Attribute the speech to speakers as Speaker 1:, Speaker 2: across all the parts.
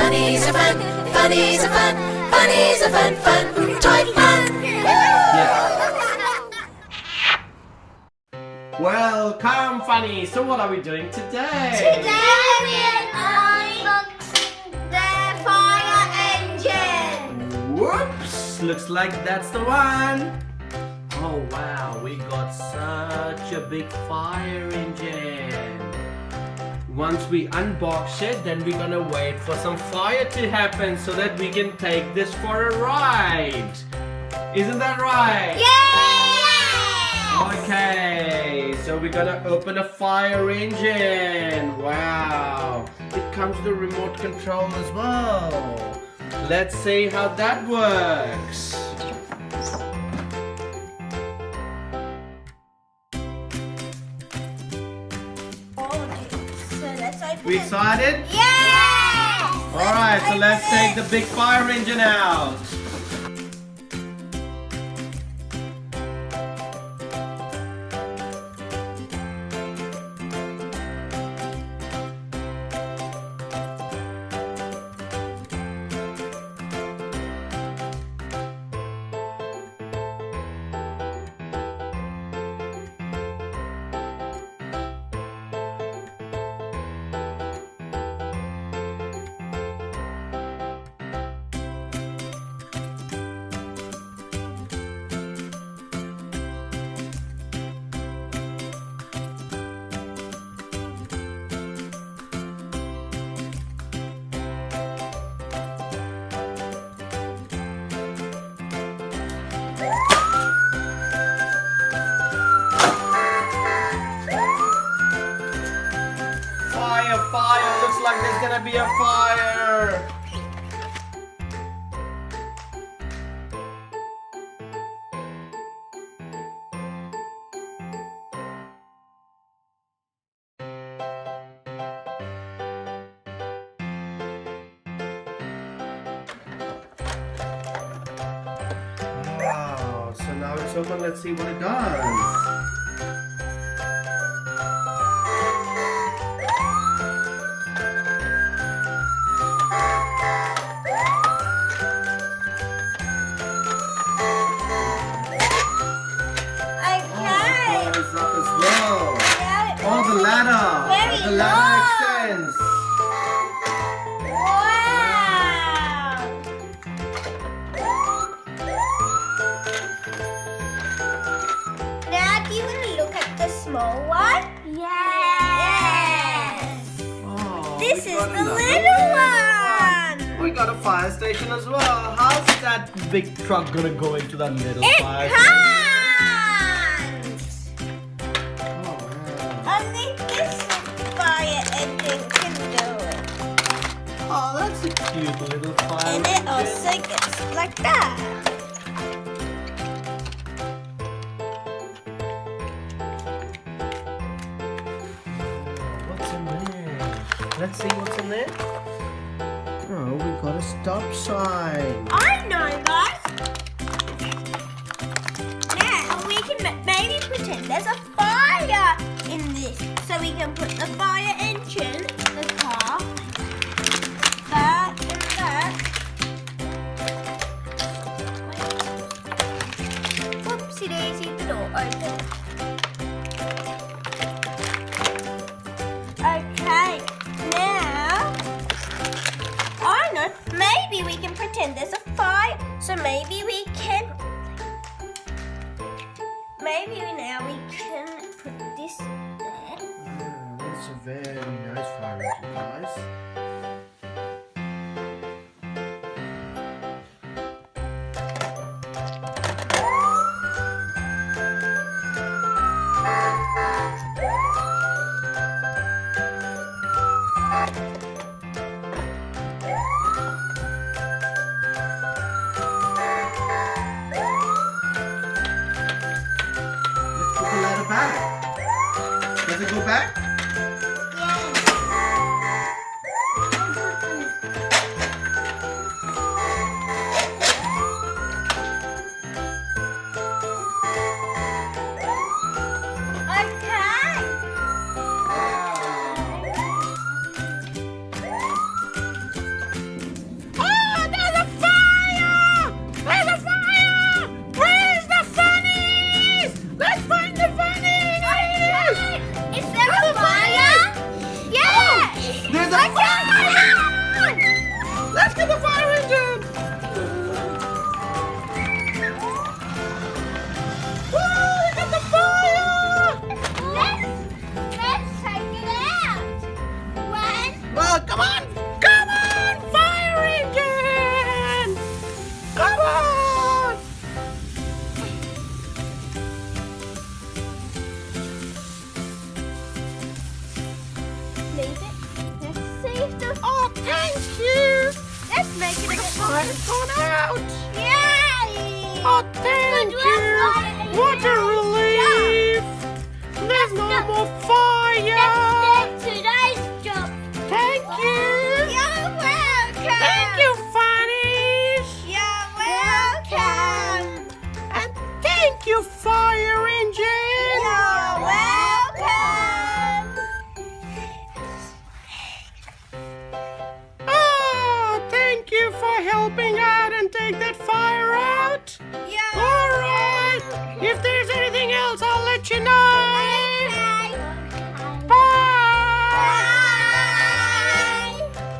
Speaker 1: Funnies are fun, funnies are fun, funnies are fun, fun, toy fun.
Speaker 2: Welcome, Funny. So what are we doing today?
Speaker 3: Today we are unboxing the fire engine.
Speaker 2: Whoops! Looks like that's the one. Oh wow, we got such a big fire engine. Once we unbox it, then we're gonna wait for some fire to happen so that we can take this for a ride. Isn't that right?
Speaker 3: Yay!
Speaker 2: Okay, so we're gonna open a fire engine. Wow, it comes with a remote control as well. Let's see how that works.
Speaker 3: So let's open
Speaker 2: We
Speaker 3: it.
Speaker 2: excited?
Speaker 3: Yes!
Speaker 2: Alright, so let's take the big fire engine out. Fire, looks like there's gonna be a fire. Wow, so now it's open, let's see what it does. Oh, the ladder!
Speaker 3: Very
Speaker 2: The ladder
Speaker 3: long.
Speaker 2: extends!
Speaker 3: Wow! Now do you want to look at the small one? Yes!
Speaker 2: Oh,
Speaker 3: This
Speaker 2: we
Speaker 3: is
Speaker 2: got
Speaker 3: the
Speaker 2: another
Speaker 3: little one!
Speaker 2: We got a fire station as well. How's that big truck gonna go into that little
Speaker 3: It
Speaker 2: fire station?
Speaker 3: can't!
Speaker 2: Oh, wow.
Speaker 3: Only this fire engine can do it.
Speaker 2: Oh, that's a cute little fire
Speaker 3: And it
Speaker 2: engine.
Speaker 3: also gets like that.
Speaker 2: What's in there? Let's see what's in there. Oh, we got a stop sign.
Speaker 3: I know, guys. Now we can maybe pretend there's a fire in this. So we can put the fire engine, the car, that and that. Whoopsie daisy, the door open. Okay, now I know. Maybe we can pretend there's a fire. So maybe we can. Maybe now we can put this there.
Speaker 2: That's a very nice fire engine, guys. Let's put the ladder back. Does it go back?
Speaker 3: Yes.
Speaker 2: fire's gone out.
Speaker 3: Yay!
Speaker 2: Oh, thank
Speaker 3: Good
Speaker 2: you.
Speaker 3: work, fire
Speaker 2: What a
Speaker 3: engine.
Speaker 2: relief. There's no more fire.
Speaker 3: That's today's job.
Speaker 2: Thank you.
Speaker 3: You're welcome.
Speaker 2: Thank you, Funnies.
Speaker 3: You're welcome.
Speaker 2: And thank you, fire engine.
Speaker 3: You're welcome.
Speaker 2: Oh, thank you for helping out and take that fire out.
Speaker 3: You're
Speaker 2: All right. If there's anything else, I'll let you know. Bye.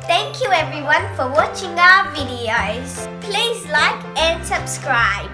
Speaker 3: Thank you everyone for watching our videos. Please like and subscribe.